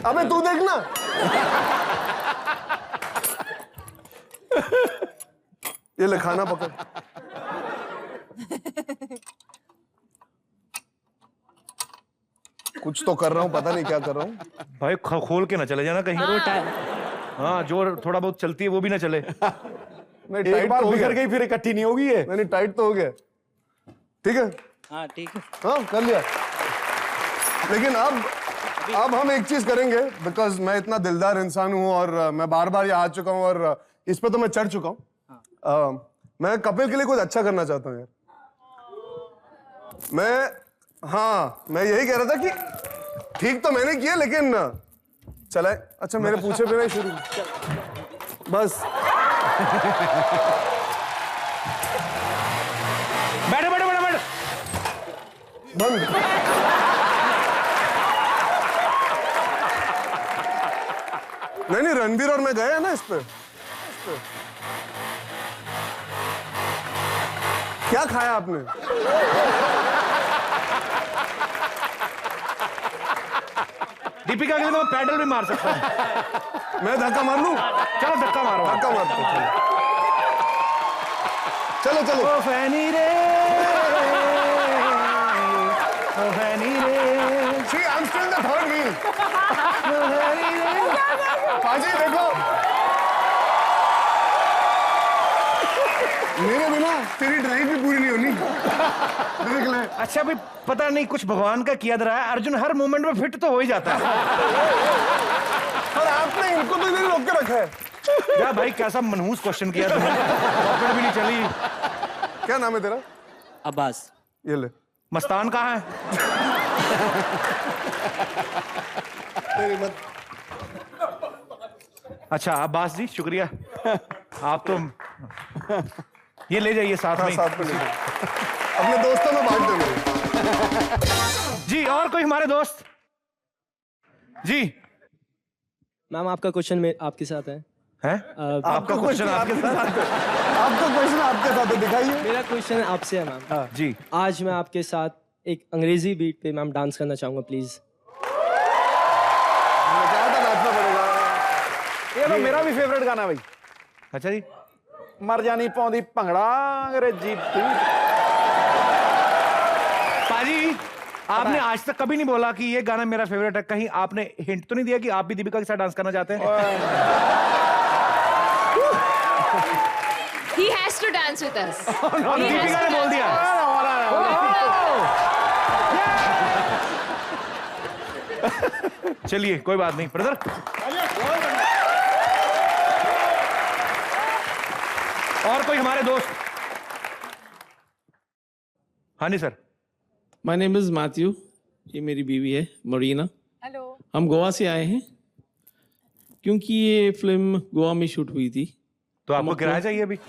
अबे तू देखना, ये ले खाना पकड़। कुछ तो कर रहा हूँ, पता नहीं क्या कर रहा हूँ। भाई खोल के ना चले जाना कहीं। हाँ, जो थोड़ा बहुत चलती है वो भी ना चले। नहीं, टाइट तो बिखर गई, फिर इकट्ठी नहीं होगी ये। नहीं, टाइट तो हो गया, ठीक है। हाँ ठीक है, हाँ कर लिया। लेकिन अब हम एक चीज करेंगे, बिकॉज मैं इतना दिलदार इंसान हूँ और मैं बार बार यहाँ आ चुका हूँ और इस पे तो मैं चढ़ चुका हूँ। मैं कपिल के लिए कुछ अच्छा करना चाहता हूँ यार। मैं यही कह रहा था कि ठीक तो मैंने किया, लेकिन चला। अच्छा, मेरे पूछे बिना ही शुरू बस। बैठो बैठो बैठो बैठो, बंद। नहीं, रणबीर और मैं गए हैं ना इस पे। क्या खाया आपने? दीपिका के लिए मैं पैडल भी मार सकता हूँ। मैं धक्का मार लूं? चलो धक्का मारो, धक्का मारते चलो चलो। ओ फैनी रे, ओ फैनी रे। See, I'm still the third wheel. पाजी देखो, मेरे बिना तेरी ड्राइव भी पूरी नहीं होनी। देख ले। अच्छा भाई, पता नहीं कुछ भगवान का किया रहा है, अर्जुन हर मोमेंट में फिट तो हो ही जाता है। और आपने इनको तो इधर रोक के रखा है। क्या भाई, कैसा मनहूस क्वेश्चन किया तुमने, पॉकेट भी नहीं चली। क्या नाम है तेरा? अब्बास। ये ले। मस्तान कहाँ है? तेरी मत। अच्छा अब्बास जी, शुक्रिया। आप तो ये ले जाइए साथ में। साथ में ले जाइए, अपने दोस्तों में बांट देंगे। जी, और कोई हमारे दोस्त? जी मैम, आपका क्वेश्चन आपके साथ है। आपका क्वेश्चन आपके साथ? आपका क्वेश्चन आपके साथ है, दिखाइए। मेरा क्वेश्चन आपसे है मैम। जी। आज मैं आपके साथ एक अंग्रेजी बीट पे मैम डांस करना चाहूंगा, प्लीज। नाचना पड़ेगा। ये तो मेरा भी फेवरेट गाना है भाई। अच्छा जी। मर जानी पौंदी भंगड़ा अंग्रेजी बीट। पाजी, आपने आज तक कभी नहीं बोला कि ये गाना मेरा फेवरेट है। कहीं आपने हिंट तो नहीं दिया कि आप भी दीपिका के साथ डांस करना चाहते हैं? He has to dance with us. अब दीपिका ने बोल दिया। चलिए कोई बात नहीं ब्रदर। और कोई हमारे दोस्त? हाँ जी sir. My name is Matthew, ये मेरी बीवी है मरीना। हेलो। हम गोवा से आए हैं क्योंकि ये फिल्म गोवा में शूट हुई थी। तो आपको किराया चाहिए अभी?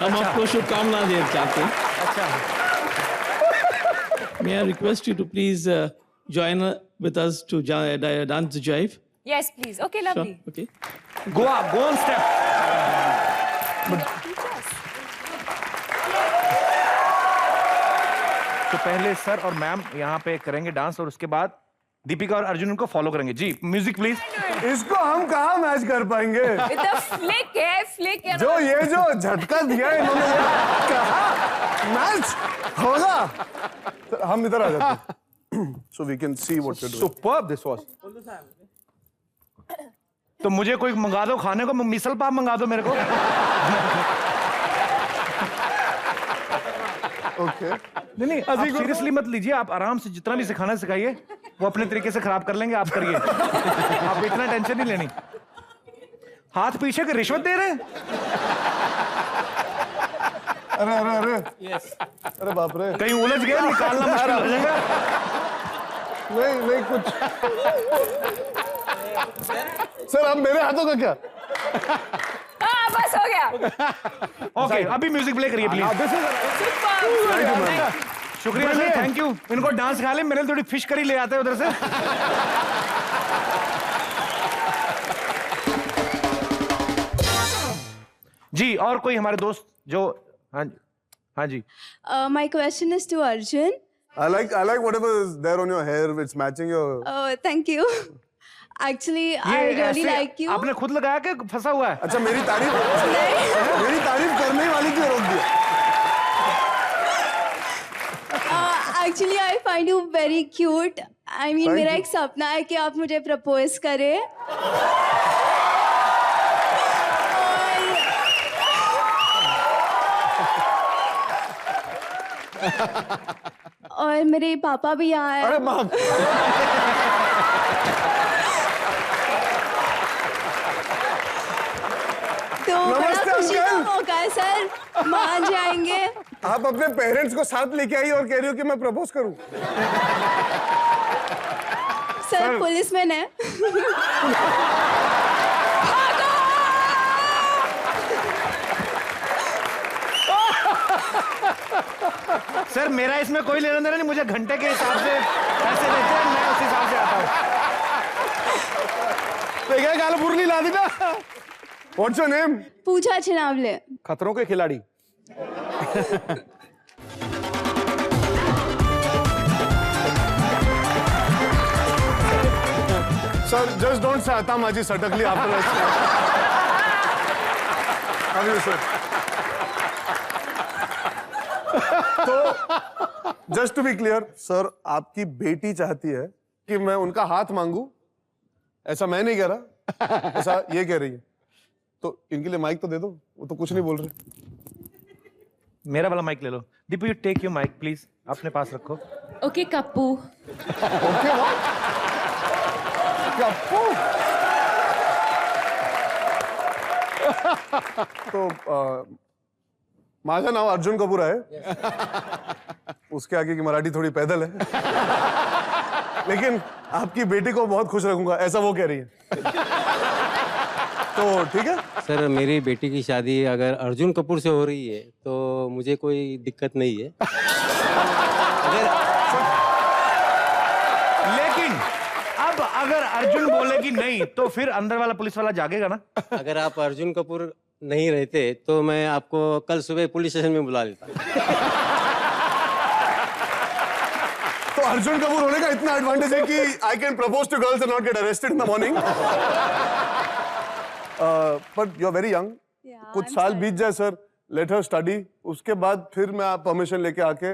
हम आपको शुभकामनाएं देना चाहते हैं। अच्छा। May I request you to please join with us to dance the jive? Yes, please. Okay, lovely. Sure. Okay. Go on step. तो पहले सर और मैम यहाँ पे करेंगे डांस और उसके बाद दीपिका और अर्जुन उनको फॉलो करेंगे। जी म्यूजिक प्लीज। इसको हम कहाँ मैच कर पाएंगे? फ्लिक है, फ्लिक है। जो ये जो झटका दिया इन्होंने, कहाँ मैच होगा? तो हम इधर आ जाते हैं। So we can see what you're doing. Superb this was. तो मुझे कोई मंगा दो खाने को, मिसल पाव मंगा दो मेरे को। Okay. नहीं आप सीरियसली मत लीजिए, आप आराम से जितना भी सिखाना सिखाइए, वो अपने तरीके से खराब कर लेंगे, आप करिए। आप इतना टेंशन नहीं लेनी। हाथ पीछे के रिश्वत दे रहे हैं? अरे अरे अरे Yes. अरे बाप रे, कहीं उलझ गए, निकालना मुश्किल हो जाएगा। नहीं नहीं कुछ। सर अब मेरे हाथों का क्या? हाँ बस हो गया। ओके, अभी म्यूजिक प्ले करिए प्लीज। शुक्रिया सर, थैंक यू। इनको डांस खा ले, मेरे लिए थोड़ी फिश करी ले आते हैं उधर से। जी, और कोई हमारे दोस्त जो, हाँ जी, हाँ जी। My question is to Arjun. I like whatever is there on your hair. It's matching your. Oh, thank you. Actually, I really like you. आपने खुद लगाया कि फंसा हुआ है? अच्छा, मेरी तारीफ करने वाली क्यों रोक दिया? Actually, I find you very cute. I mean, Thank मेरा you. एक सपना है कि आप मुझे प्रपोज करें। और मेरे पापा भी यहाँ हैं। अरे बाप। तो बड़ा नमस्ते खुशी का अंकल। मौका है सर, मान जाएंगे। आप अपने पेरेंट्स को साथ लेके आई और कह रही हो कि मैं प्रपोज करूं? सर पुलिसमैन है। सर मेरा इसमें कोई लेना देना नहीं, मुझे घंटे के हिसाब से पैसे देते हैं, मैं उस हिसाब से आता हूँ। तो क्या गाल बुरली ला दी ना? What's your name? पूजा छिनावले। खतरों के खिलाड़ी। Sir, just don't say Ata Maji suddenly after that. How are you, sir? तो just to be clear, sir, आपकी बेटी चाहती है कि मैं उनका हाथ मांगू। ऐसा मैं नहीं कह रहा, ऐसा ये कह रही है। तो इनके लिए माइक तो दे दो, वो तो कुछ नहीं बोल रहे। मेरा वाला माइक ले लो। Deepu, you take your mike please, अपने पास रखो। ओके कप्पू। ओके कप्पू। तो माझा नाव अर्जुन कपूर है। उसके आगे की मराठी थोड़ी पैदल है, लेकिन आपकी बेटी को बहुत खुश रखूंगा, ऐसा वो कह रही है। तो ठीक है सर, मेरी बेटी की शादी अगर अर्जुन कपूर से हो रही है तो मुझे कोई दिक्कत नहीं है। लेकिन अब अगर अर्जुन बोले कि नहीं, तो फिर अंदर वाला पुलिस वाला जागेगा ना? अगर आप अर्जुन कपूर नहीं रहते तो मैं आपको कल सुबह पुलिस स्टेशन में बुला लेता। तो अर्जुन कपूर होने का इतना एडवांटेज है कि I can propose to girls and not get arrested in the morning. But you are very young. कुछ साल बीत जाए सर, लेट हर स्टडी, उसके बाद फिर मैं आप परमिशन लेके आके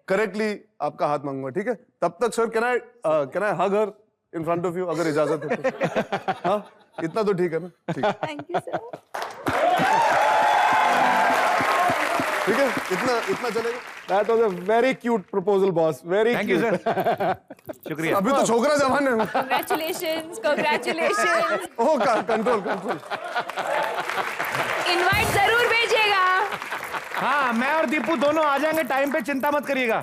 करेक्टली आपका हाथ मांगूंगा, ठीक है? तब तक sir can I hug her in front of you, अगर इजाजत है तो? हाँ, इतना तो ठीक है ना? ठीक है, थैंक यू सर। ठीक है, इतना चलेगा। That was a very cute proposal, boss. Very Thank cute. you, sir. शुक्रिया। अभी तो छोकरा जवान है। Congratulations, congratulations. ओह, कंट्रोल। इनवाइट जरूर भेजिएगा। हाँ, मैं और दीपू दोनों आ जाएंगे टाइम पे, चिंता मत करिएगा।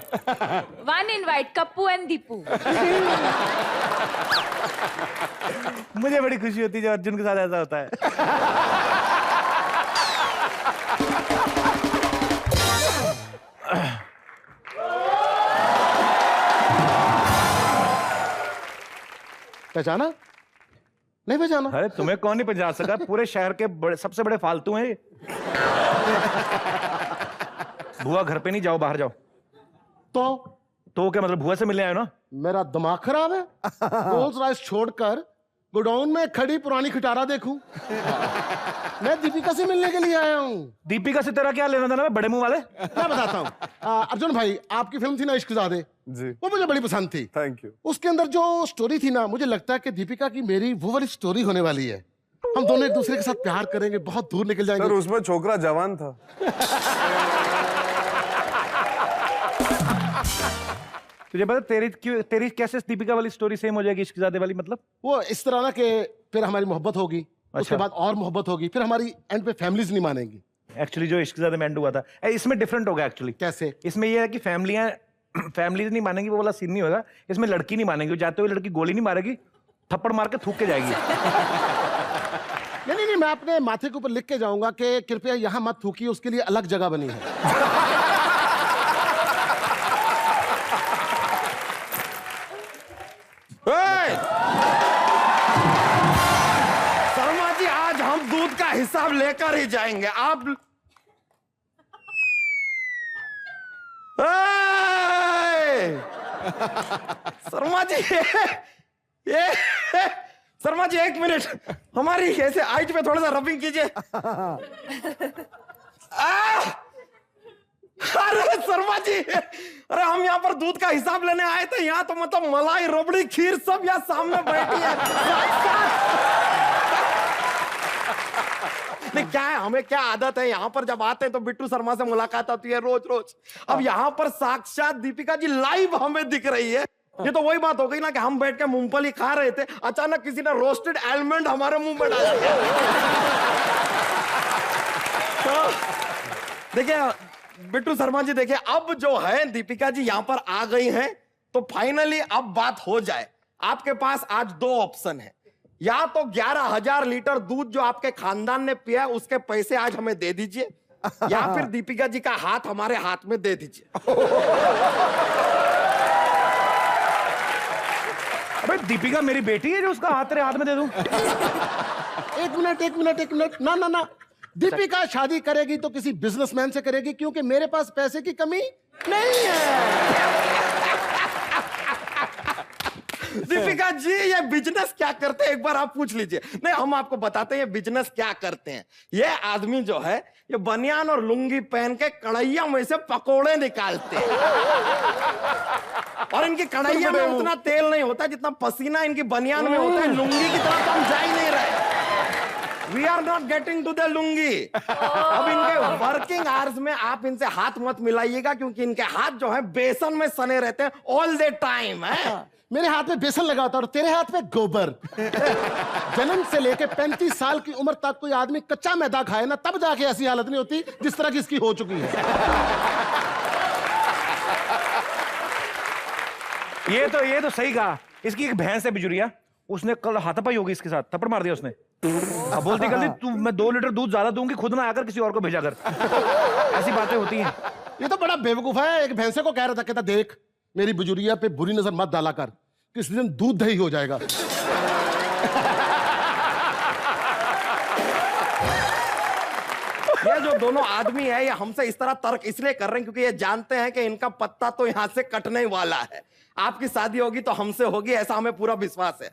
One invite, Kappu and Deepu. मुझे बड़ी खुशी होती है जब अर्जुन के साथ ऐसा होता है। पहचाना? नहीं पहचाना? अरे तुम्हें कौन नहीं पहचान सका? पूरे शहर के सबसे बड़े फालतू हैं ये। बुआ घर पे नहीं, जाओ बाहर जाओ। तो क्या मतलब, बुआ से मिलने आए हो ना? मेरा दिमाग खराब है? रोल्स रॉयस छोड़कर गोडाउन में खड़ी पुरानी खटारा देखूं? मैं दीपिका से मिलने के लिए आया हूँ। दीपिका से तेरा क्या लेना देना? मैं बड़े मुंह वाले। मैं बताता हूँ। अर्जुन भाई, आपकी फिल्म थी ना इश्कजादे, जी, वो मुझे बड़ी पसंद थी। Thank you. उसके अंदर जो स्टोरी थी ना, मुझे लगता है कि दीपिका की मेरी वो वाली स्टोरी होने वाली है। हम दोनों एक दूसरे के साथ प्यार करेंगे, बहुत दूर निकल जाएंगे। सर, उसमें छोकरा जवान था। तुझे पता तेरी कैसे दीपिका वाली स्टोरी सेम हो जाएगी इश्कजादे वाली? मतलब वो इस तरह ना कि फिर हमारी मोहब्बत होगी, उसके बाद और मोहब्बत होगी, फिर हमारी एंड पे फैमिलीज नहीं मानेंगी। एक्चुअली जो इश्क ज़ादे में एंड हुआ था, इसमें डिफरेंट होगा एक्चुअली। कैसे? इसमें ये है कि फैमिली नहीं मानेंगी, वो वाला सीन नहीं होगा। इसमें लड़की नहीं मानेंगी, जाते हुए लड़की गोली नहीं मारेगी, थप्पड़ मार के थूक के जाएगी। नहीं, मैं अपने माथे के ऊपर लिख के जाऊंगा कि कृपया यहाँ मत थूकिए, उसके लिए अलग जगह बनी है। शर्मा जी, आज हम दूध का हिसाब लेकर ही जाएंगे। आप शर्मा जी, ये शर्मा जी एक मिनट, हमारी ऐसे आइज पे थोड़ा सा रबिंग कीजिए। अरे शर्मा जी, अरे हम यहाँ पर दूध का हिसाब लेने आए थे, यहाँ तो मतलब मलाई, रबड़ी, खीर सब यहाँ सामने बैठी है। नहीं क्या है, हमें क्या आदत है, यहाँ पर जब आते हैं तो बिट्टू शर्मा से मुलाकात होती है रोज रोज। अब यहाँ पर साक्षात दीपिका जी लाइव हमें दिख रही है। ये तो वही बात हो गई ना कि हम बैठ के मूंगफली खा रहे थे, अचानक किसी ने रोस्टेड आलमंड हमारे मुंह में डाल दिया। तो देखिए बिट्टू शर्मा जी, देखिए अब जो है दीपिका जी यहाँ पर आ गई हैं, तो फाइनली अब बात हो जाए। आपके पास आज दो ऑप्शन है, या तो 11,000 लीटर दूध जो आपके खानदान ने पिया उसके पैसे आज हमें दे दीजिए, या फिर दीपिका जी का हाथ हमारे हाथ में दे दीजिए। अबे दीपिका मेरी बेटी है जो उसका हाथ तेरे हाथ में दे दूं? एक मिनट, ना, दीपिका शादी करेगी तो किसी बिजनेसमैन से करेगी, क्योंकि मेरे पास पैसे की कमी नहीं है। दीपिका जी ये बिजनेस क्या करते हैं एक बार आप पूछ लीजिए। नहीं, हम आपको बताते हैं ये बिजनेस क्या करते हैं। ये आदमी जो है ये बनियान और लुंगी पहन के कढ़ैया में से पकोड़े निकालते हैं, और इनकी कढ़ैया में उतना तेल नहीं होता जितना पसीना इनकी बनियान में होता है। लुंगी की तरफ तो हम जा ही नहीं रहे। We are not getting to the lungi. अब इनके वर्किंग आवर्स में आप इनसे हाथ मत मिलाइएगा, क्योंकि इनके हाथ जो है बेसन में सने रहते हैं ऑल द टाइम है। मेरे हाथ में बेसन लगा होता और तेरे हाथ में गोबर। जन्म से लेके 35 साल की उम्र तक कोई आदमी कच्चा मैदा खाए ना, तब जाके ऐसी हालत नहीं होती जिस तरह की इसकी हो चुकी है। ये तो सही कहा। इसकी एक भैंस है बिजुरिया, उसने कल हाथापाई होगी इसके साथ, थप्पड़ मार दिया उसने। अब बोलती कल तू मैं 2 लीटर दूध ज्यादा दूंगी, खुद ना आकर किसी और को भेजा कर। ऐसी बातें होती हैं। ये तो बड़ा बेवकूफ है। एक भैंसे को कह रहा था, कहता देख मेरी बुजुर्गिया पे बुरी नजर मत डाला कर, किसी दिन दूध दही हो जाएगा। ये जो दोनों आदमी है ये हमसे इस तरह तर्क इसलिए कर रहे हैं क्योंकि ये जानते हैं कि इनका पत्ता तो यहां से कटने वाला है। आपकी शादी होगी तो हमसे होगी, ऐसा हमें पूरा विश्वास है।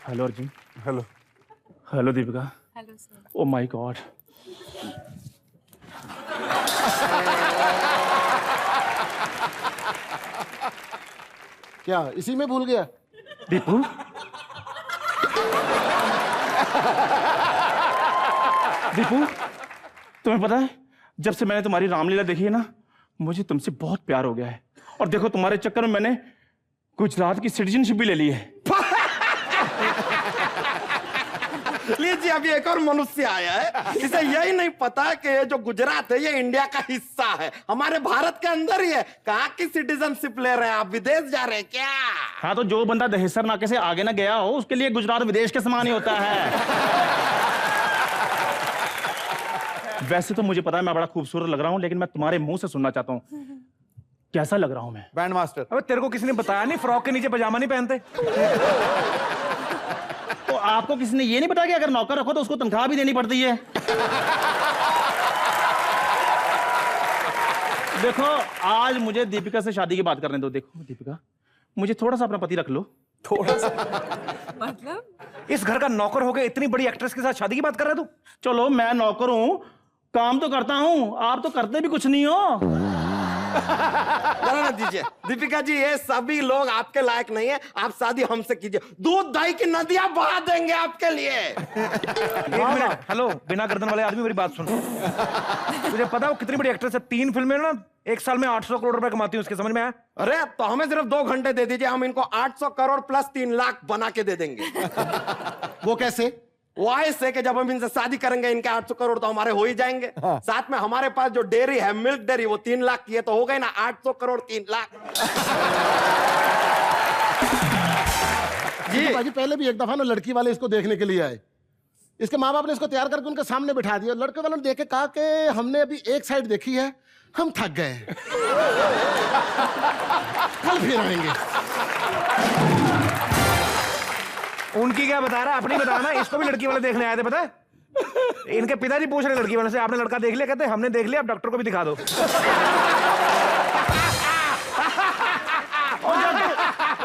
Hello Arjun. Hello Deepika. Hello sir. Oh my God. क्या इसी में भूल गया? दीपू तुम्हें पता है जब से मैंने तुम्हारी रामलीला देखी है ना, मुझे तुमसे बहुत प्यार हो गया है। और देखो तुम्हारे चक्कर में मैंने गुजरात की सिटीजनशिप भी ले ली है। लीजिए, अभी एक और मनुष्य आया है, इसे यही नहीं पता कि ये जो गुजरात है ये इंडिया का हिस्सा है, हमारे भारत के अंदर ही है। कहाँ की सिटीजनशिप ले रहे हैं आप, विदेश जा रहे हैं क्या? हाँ, तो जो बंदा दहेसर नाके से आगे ना गया हो उसके लिए गुजरात विदेश के समान ही होता है। वैसे तो मुझे पता है मैं बड़ा खूबसूरत लग रहा हूँ, लेकिन मैं तुम्हारे मुंह से सुनना चाहता हूँ कैसा लग रहा हूँ मैं? Band master. अबे तेरे को किसी ने बताया नहीं फ्रॉक के नीचे पजामा नहीं पहनते? तो आपको किसी ने ये नहीं बताया कि अगर नौकर रखो तो उसको तनख्वाह भी देनी पड़ती है? देखो आज मुझे दीपिका से शादी की बात करने दो। देखो दीपिका, मुझे थोड़ा सा अपना पति रख लो। थोड़ा सा मतलब? इस घर का नौकर हो गए, इतनी बड़ी एक्ट्रेस के साथ शादी की बात कर रहा है तू? चलो मैं नौकर हूं, काम तो करता हूं, आप तो करते भी कुछ नहीं हो। ना दीजिए दीपिका जी, ये सभी लोग आपके लायक नहीं है, आप शादी हमसे कीजिए, दूध दही की नदियां बहा देंगे आपके लिए। एक मिनट, हेलो, बिना गर्दन वाले आदमी मेरी बात सुन। तुझे पता हो कितनी बड़ी एक्ट्रेस है, 3 फिल्में ना, एक साल में 800 करोड़ रुपए कमाती हूँ, उसके समझ में आया? अरे तो हमें सिर्फ 2 घंटे दे दीजिए, हम इनको 800 करोड़ प्लस 3 लाख बना के दे देंगे। वो कैसे? वो ऐसे कि जब हम इनसे शादी करेंगे, इनके 800 करोड़ तो हमारे हो ही जाएंगे। साथ में हमारे पास जो डेयरी है, मिल्क डेयरी, वो 3 लाख की है, तो हो गए ना 800 करोड़ 3 लाख। जी भाजी, पहले भी एक दफा ना लड़की वाले इसको देखने के लिए आए, इसके माँ बाप ने इसको तैयार करके उनके सामने बिठा दिया। लड़के वालों ने देख के कहा कि हमने अभी एक साइड देखी है, हम थक गए, कल फिर आएंगे। उनकी क्या बता रहा, अपनी बता ना। इसको भी लड़की वाले देखने आए थे, पता है? इनके पिताजी पूछ रहे लड़की वाले से, आपने लड़का देख लिया? कहते हमने देख लिया, अब डॉक्टर को भी दिखा दो।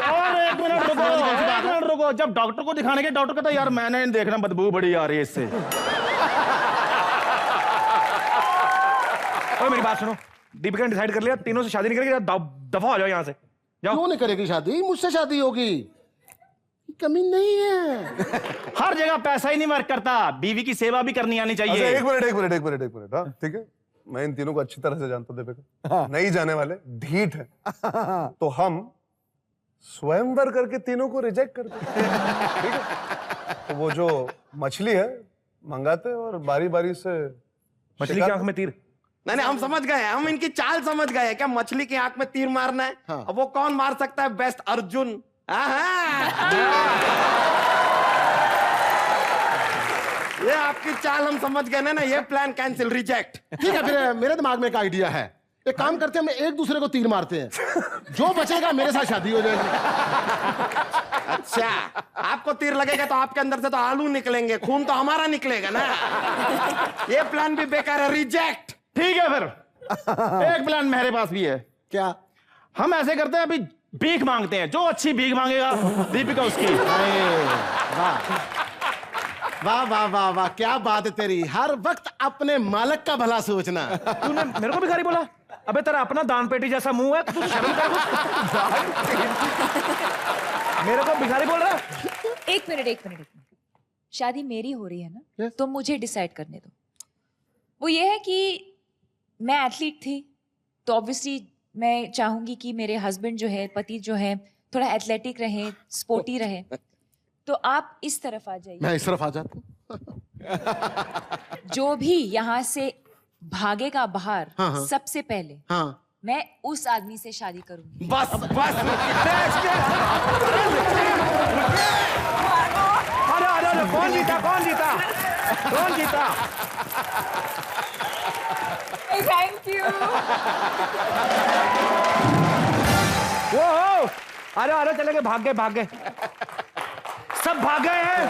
और एक मिनट रुको, जब डॉक्टर को दिखाने के, डॉक्टर कहता यार मैंने देखना, बदबू बड़ी आ रही है इससे। और मेरी बात सुनो, दीपिका ने डिसाइड कर लिया, तीनों से शादी नहीं करेगी, दफा हो जाओ यहाँ से, जाओ। क्यों नहीं करेगी शादी? मुझसे शादी होगी, कमी नहीं है। हर जगह पैसा ही नहीं वर्क करता, बीवी की सेवा भी करनी आनी चाहिए। अच्छा, एक मिनट, हाँ ठीक है, मैं इन तीनों को अच्छी तरह से जानता हूँ दीपिका, नहीं जाने वाले, ढीठ है। तो हम स्वयंवर करके तीनों को रिजेक्ट कर देते, ठीक है? तो वो जो मछली है मंगाते और बारी बारी से मछली की आंख में तीर। नहीं, हम समझ गए, हम इनकी चाल समझ गए। क्या मछली की आंख में तीर मारना है? हाँ। अब वो कौन मार सकता है? बेस्ट अर्जुन। ये आपकी चाल हम समझ गए ना, ये प्लान कैंसिल, रिजेक्ट। ठीक है, फिर मेरे दिमाग में एक आइडिया है, एक काम करते हैं, हम एक दूसरे को तीर मारते हैं, जो बचेगा मेरे साथ शादी हो जाएगी। अच्छा, आपको तीर लगेगा तो आपके अंदर से तो आलू निकलेंगे, खून तो हमारा निकलेगा ना। ये प्लान भी बेकार है, रिजेक्ट। ठीक है, फिर एक प्लान मेरे पास भी है। क्या? हम ऐसे करते हैं, अभी भीख मांगते हैं, जो अच्छी भीख मांगेगा दीपिका उसकी। वाह वाह वाह वाह, क्या बात है तेरी, हर वक्त अपने मालिक का भला सोचना। तूने मेरे को भिखारी बोला? अबे तेरा अपना दान पेटी जैसा मुंह है, तू शर्म कर। मेरे को भिखारी बोल रहा है? एक मिनट, शादी मेरी हो रही है ना, तो मुझे डिसाइड करने दो। वो ये है कि मैं एथलीट थी, तो ऑब्वियसली मैं चाहूंगी कि मेरे हस्बैंड जो है, पति जो है, थोड़ा एथलेटिक रहे, स्पोर्टी रहे। तो आप इस तरफ आ जाइए, मैं इस तरफ आ जाता हूँ। जो भी यहाँ से भागेगा बाहर, हाँ। सबसे पहले मैं उस आदमी से शादी करूंगी। बस अरे कौन जीता? Thank you. वो अरे चले गए, भाग गए, सब भाग गए हैं।